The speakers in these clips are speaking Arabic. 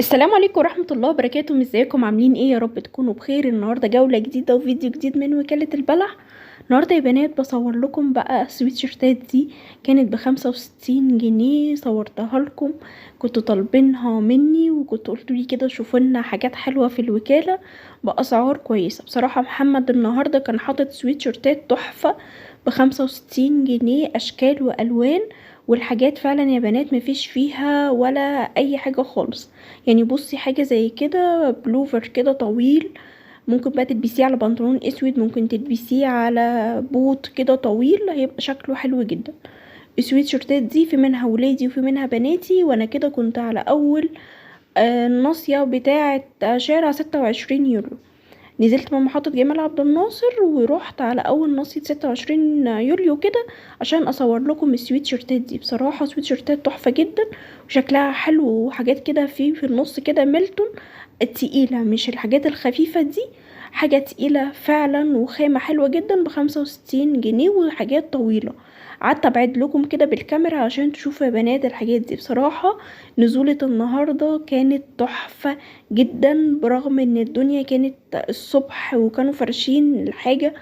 السلام عليكم ورحمة الله وبركاته. ازيكم عاملين ايه؟ يا رب تكونوا بخير. النهاردة جولة جديدة وفيديو جديد من وكالة البلح. النهاردة يا بنات بصور لكم بقى سويتشيرتات دي، كانت ب65 جنيه. صورتها لكم، كنتوا طالبينها مني وكنتوا قلتوا لي كده شوفوا لنا حاجات حلوة في الوكالة بأسعار كويسة. بصراحة محمد النهاردة كان حاطط سويتشيرتات تحفة ب65 جنيه، أشكال وألوان، والحاجات فعلا يا بنات مفيش فيها ولا أي حاجة خالص. يعني بصي حاجة زي كده بلوفر كده طويل، ممكن بقى تلبسيه على بنطلون اسود، ممكن تلبسيه على بوت كده طويل، هيبقى شكله حلو جدا. السويت شيرتات دي في منها ولادي وفي منها بناتي، وانا كده كنت على اول الناصية بتاعة شارع 26 يوليو. نزلت من محطة جمال عبد الناصر ورحت على اول ناصية 26 يوليو كده عشان اصور لكم السويت شيرتات دي. بصراحة سويت شيرتات تحفة جدا وشكلها حلو، وحاجات كده في النص كده ميلتون التقيلة، مش الحاجات الخفيفة دي، حاجة تقيلة فعلا وخامة حلوة جدا ب65 جنيه، وحاجات طويلة. قعدت ابعد لكم كده بالكاميرا عشان تشوفوا يا بنات الحاجات دي. بصراحة نزولة النهاردة كانت تحفة جدا، برغم ان الدنيا كانت الصبح وكانوا فرشين الحاجة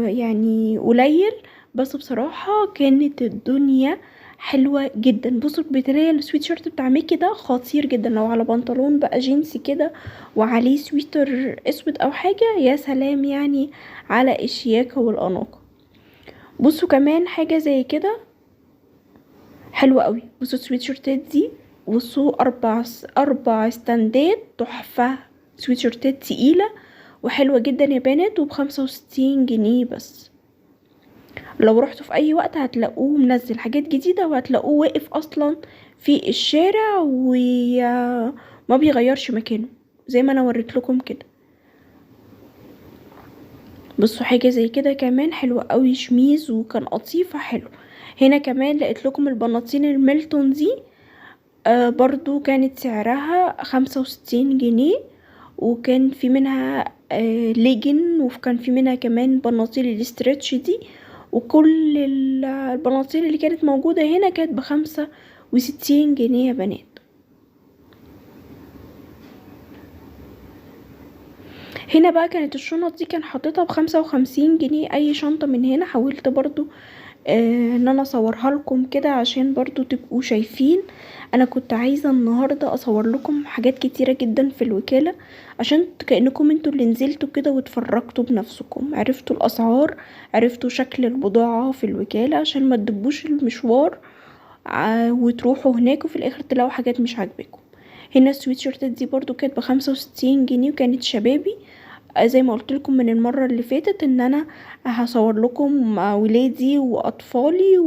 يعني قليل، بس بصراحة كانت الدنيا حلوة جدا. بصوا بتلاقي السويت شيرت بتاع ميكي ده خطير جدا، لو على بنطلون بقى جينسي كده وعليه سويتر اسود او حاجة، يا سلام يعني على الشياكة والاناقة. بصوا كمان حاجة زي كده حلوة قوي. بصوا السويت شيرتات دي، بصوا اربع ستاندات تحفة، سويت شيرتات تقيلة وحلوة جدا يا بنات، وب65 جنيه بس. لو رحتوا في اي وقت هتلاقوه منزل حاجات جديدة، وهتلاقوه واقف اصلا في الشارع وما بيغيرش مكانه زي ما انا وريت لكم كده. بصوا حاجة زي كده كمان حلوة قوي، شميز وكان قطيفة حلو. هنا كمان لقيت لكم البناطيل الميلتون دي، برضو كانت سعرها 65 جنيه، وكان في منها ليجن، وكان في منها كمان بناطيل الاسترتش دي. وكل البناطيل اللي كانت موجودة هنا كانت ب65 جنيه يا بنات. هنا بقى كانت الشنط دي كان حاططها ب55 جنيه، اي شنطة من هنا. حاولت برضو ان انا اصورها لكم كده عشان برضو تبقوا شايفين. انا كنت عايزة النهاردة اصور لكم حاجات كتيرة جدا في الوكالة، عشان كأنكم انتوا اللي نزلتوا كده واتفرجتوا بنفسكم، عرفتوا الاسعار، عرفتوا شكل البضاعة في الوكالة، عشان ما تدبوش المشوار وتروحوا هناك وفي الاخر تلاقوا حاجات مش عاجباكم. هنا السويت شيرتات دي برضو كانت ب65 جنيه، وكانت شبابي. زي ما قلت لكم من المرة اللي فاتت ان انا هصور لكم ولادي واطفالي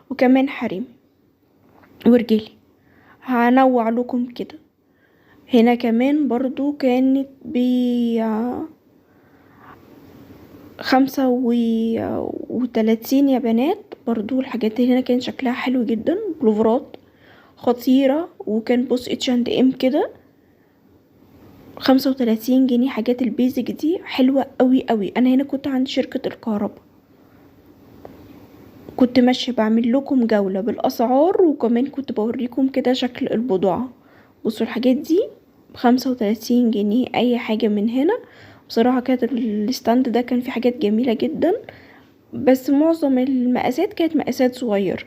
وكمان حريمي ورجالي، هنوع لكم كده. هنا كمان برضو كانت ب35 يا بنات. برضو الحاجات اللي هنا كان شكلها حلو جدا، بلوفرات خطيرة، وكان بص H&M كده 35 جنيه. حاجات البيزك دي حلوة قوي قوي. انا هنا كنت عند شركة الكهرباء، كنت ماشية بعمل لكم جولة بالاسعار، وكمان كنت بوريكم كده شكل البضاعة. بصوا الحاجات دي ب35 جنيه اي حاجة من هنا. بصراحة كانت الستاند ده كان فيه حاجات جميلة جدا، بس معظم المقاسات كانت مقاسات صغيرة.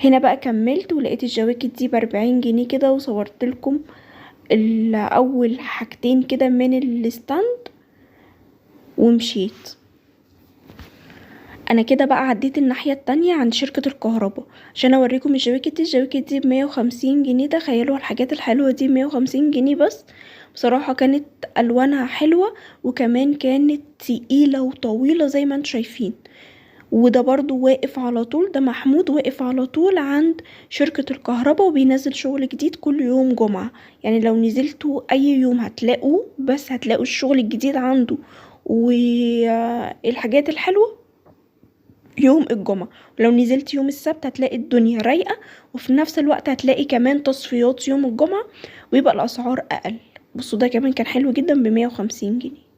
هنا بقى كملت ولقيت الجواكت دي ب40 جنيه كده، وصورت لكم اول حاجتين كده من الستاند ومشيت. انا كده بقى عديت الناحية التانية عند شركة الكهرباء عشان اوريكم الجواكت دي ب150 جنيه. تخيلوا الحاجات الحلوة دي ب150 جنيه بس. بصراحة كانت الوانها حلوة، وكمان كانت تقيلة وطويلة زي ما انتم شايفين. وده برضو واقف على طول، ده محمود واقف على طول عند شركة الكهرباء، وبينزل شغل جديد كل يوم جمعة. يعني لو نزلتوا اي يوم هتلاقوا، بس هتلاقوا الشغل الجديد عنده والحاجات الحلوة يوم الجمعة. ولو نزلت يوم السبت هتلاقي الدنيا رايقة، وفي نفس الوقت هتلاقي كمان تصفيات يوم الجمعة، ويبقى الأسعار أقل. بصوا ده كمان كان حلو جدا ب150 جنيه.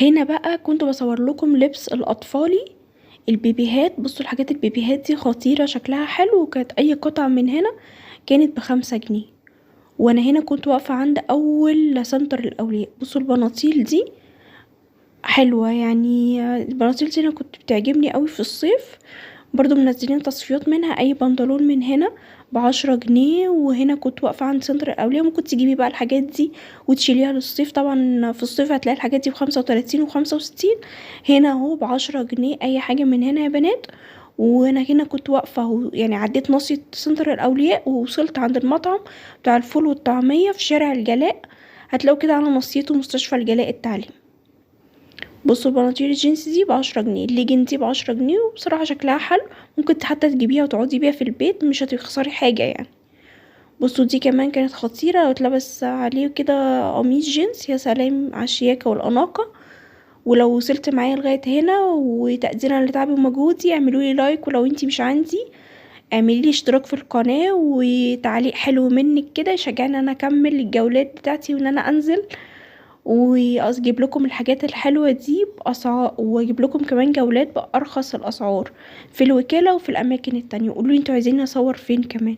هنا بقى كنت بصور لكم لبس الأطفالي البيبيهات، بصوا الحاجات البيبيهات دي خطيرة، شكلها حلو، وكانت اي قطعة من هنا كانت ب5 جنيه. وانا هنا كنت واقفة عند اول سنتر الاولياء. بصوا البناطيل دي حلوة، يعني البناطيل دي انا كنت بتعجبني قوي في الصيف. برضو منزلين تصفيات منها، اي بنطلون من هنا ب10 جنيه. وهنا كنت واقفة عند سنتر الاولياء. ممكن تجيبي بقى الحاجات دي وتشيليها للصيف، طبعا في الصيف هتلاقي الحاجات دي ب35 و65. هنا اهو ب10 جنيه اي حاجة من هنا يا بنات. وانا هنا كنت واقفة اهو، يعني عديت ناصية سنتر الاولياء ووصلت عند المطعم بتاع الفول والطعمية في شارع الجلاء. هتلاقوا كده على ناصيته مستشفى الجلاء التعليم. بصوا البناطيل الجينز دي ب10 جنيه، الليجن دي ب10 جنيه، وبصراحة شكلها حلو. ممكن حتى تجيبيها وتقعدي بيها في البيت، مش هتخسري حاجة يعني. بصوا دي كمان كانت خطيرة، لو اتلبس عليه كده قميص جينز يا سلام على الشياكة والأناقة. ولو وصلت معايا لغاية هنا وتقديرا لتعبي ومجهودي، اعملولي لايك، ولو انتي مش عندي اعمليلي اشتراك في القناة وتعليق حلو منك كده يشجعني انا اكمل الجولات بتاعتي وان انا انزل واجيب لكم الحاجات الحلوة دي بأسعار، واجيب لكم كمان جولات بأرخص الأسعار في الوكالة وفي الأماكن التانية. قولوا انتوا عايزين اصور فين كمان.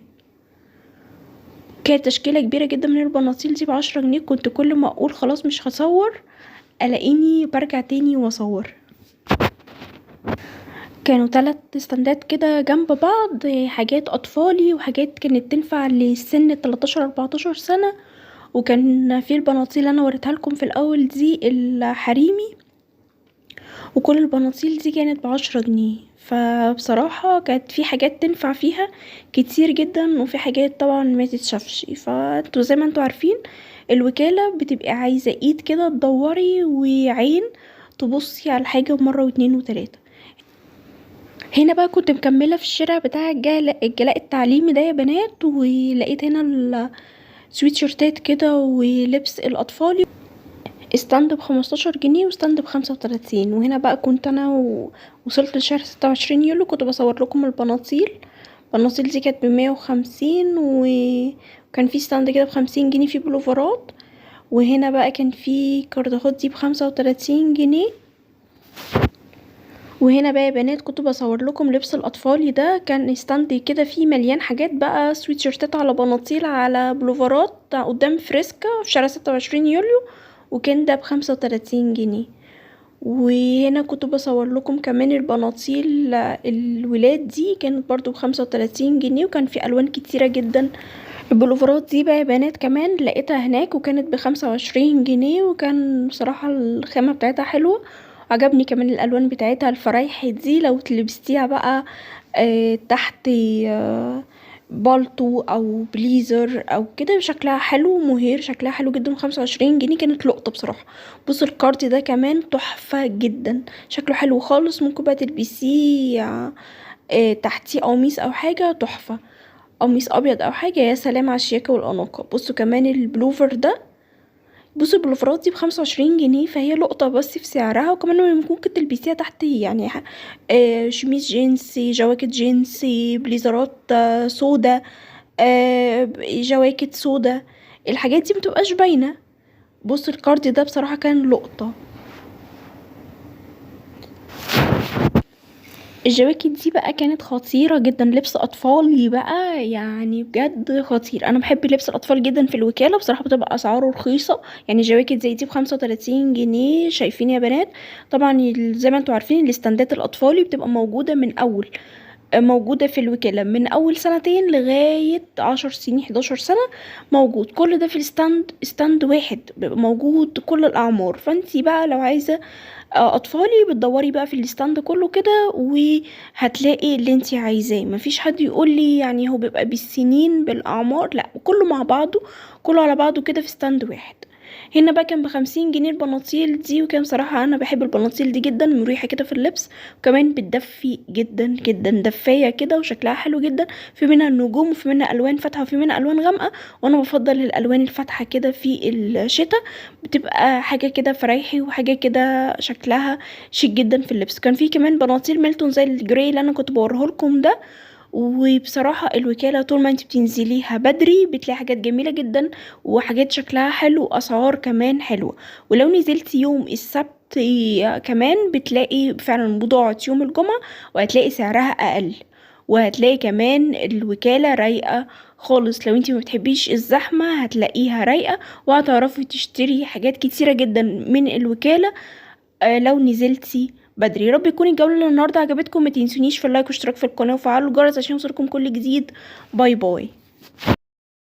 كانت تشكيلة كبيرة جدا من البناطيل دي ب10 جنيه. كنت كل ما اقول خلاص مش هصور الاقيني برجع تاني واصور. كانوا 3 استندات كده جنب بعض، حاجات اطفالي وحاجات كانت تنفع لسن 13-14 سنة. وكان في البناطيل اللي انا وريتها لكم في الاول دي الحريمي، وكل البناطيل دي كانت ب10 جنيه. فبصراحة كانت في حاجات تنفع فيها كتير جدا، وفي حاجات طبعا ما تتشافش. فانتوا زي ما انتوا عارفين الوكالة بتبقى عايزة ايد كده تدوري وعين تبصي على الحاجة مرة واتنين وتلاتة. هنا بقى كنت مكملة في الشارع بتاع الجلاء التعليمي ده يا بنات، ولقيت هنا السويتشيرتات كده ولبس الأطفال، استند ب15 جنيه وستاند ب35. وهنا بقى كنت انا وصلت لشهر 26 يوليو كنت بصور لكم البناطيل دي كانت ب150، وكان في ستاند كده ب50 جنيه في بلوفرات. وهنا بقى كان في كاردهات دي ب35 جنيه. وهنا بقى يا بنات كنت بصور لكم لبس الاطفال ده، كان ستاند كده فيه مليان حاجات بقى، سويتشيرتات على بناطيل على بلوفرات قدام فريسكا في شارع 26 يوليو، وكان ده ب35 جنيه. وهنا كنت بصور لكم كمان البناطيل الولاد دي كانت برضو ب35 جنيه، وكان في الوان كتيرة جدا. البلوفرات دي بقى يا بنات كمان لقيتها هناك وكانت ب25 جنيه، وكان بصراحة الخامة بتاعتها حلوة. عجبني كمان الالوان بتاعتها الفرايحي دي، لو تلبستيها بقى تحت بالطو او بليزر او كده شكلها حلو مهير، شكلها حلو جدا. 25 جنيه كانت لقطة بصراحة. بصوا الكارت ده كمان تحفة جدا، شكله حلو خالص. ممكن بقى تلبسيه تحتيه قميص او حاجة تحفة، قميص ابيض او حاجة، يا سلام على الشياكة والاناقة. بصوا كمان البلوفر ده، بصوا البلوفرات دي ب25 جنيه، فهي لقطة بس في سعرها. وكمان ممكن تلبسيها تحت يعني شميز جينسي، جواكت جينسي، بليزرات سودا، جواكت سودا، الحاجات دي متبقاش باينة. بصوا الكارد ده بصراحة كان لقطة. الجواكت دي بقى كانت خطيرة جدا، لبس اطفالي بقى يعني بجد خطير. انا بحب لبس الاطفال جدا في الوكالة، بصراحة بتبقى اسعاره رخيصة. يعني جواكت زي دي ب35 جنيه، شايفين يا بنات؟ طبعا زي ما انتوا عارفين الاستندات الاطفالي بتبقى موجودة من اول، موجودة في الوكالة من اول سنتين لغاية 10 سنين 11 سنة، موجود كل ده في ستاند واحد بيبقى موجود كل الاعمار. فانتي بقى لو عايزة اطفالي بتدوري بقى في الستاند كله كده وهتلاقي اللي انتي عايزاه. مفيش حد يقولي يعني هو بيبقى بالسنين بالاعمار، لا كله مع بعضه، كله على بعضه كده في ستاند واحد. هنا بقى كان ب50 جنيه البناطيل دي، وكان صراحة انا بحب البناطيل دي جدا، مريحة كده في اللبس، وكمان بتدفي جدا جدا، دفاية كده وشكلها حلو جدا. في منها النجوم وفي منها الوان فاتحة وفي منها الوان غامقة، وانا بفضل الالوان الفاتحة كده في الشتاء، بتبقى حاجة كده فريحي وحاجة كده شكلها شيك جدا في اللبس. كان في كمان بناطيل ميلتون زي الجراي اللي انا كنت بوريه لكم ده. وبصراحة الوكالة طول ما انت بتنزليها بدري بتلاقي حاجات جميلة جدا وحاجات شكلها حلو واسعار كمان حلوة. ولو نزلتي يوم السبت كمان بتلاقي فعلا بضاعة يوم الجمعة، وهتلاقي سعرها اقل، وهتلاقي كمان الوكالة رايقة خالص. لو انتي ما بتحبيش الزحمة هتلاقيها رايقة، وهتعرفي تشتري حاجات كتيرة جدا من الوكالة لو نزلتي بدري. يا رب يكون الجولة اللي النهاردة عجبتكم، ما تنسونيش في اللايك واشتراك في القناة وفعلوا الجرس عشان يوصلكم كل جديد. باي باي.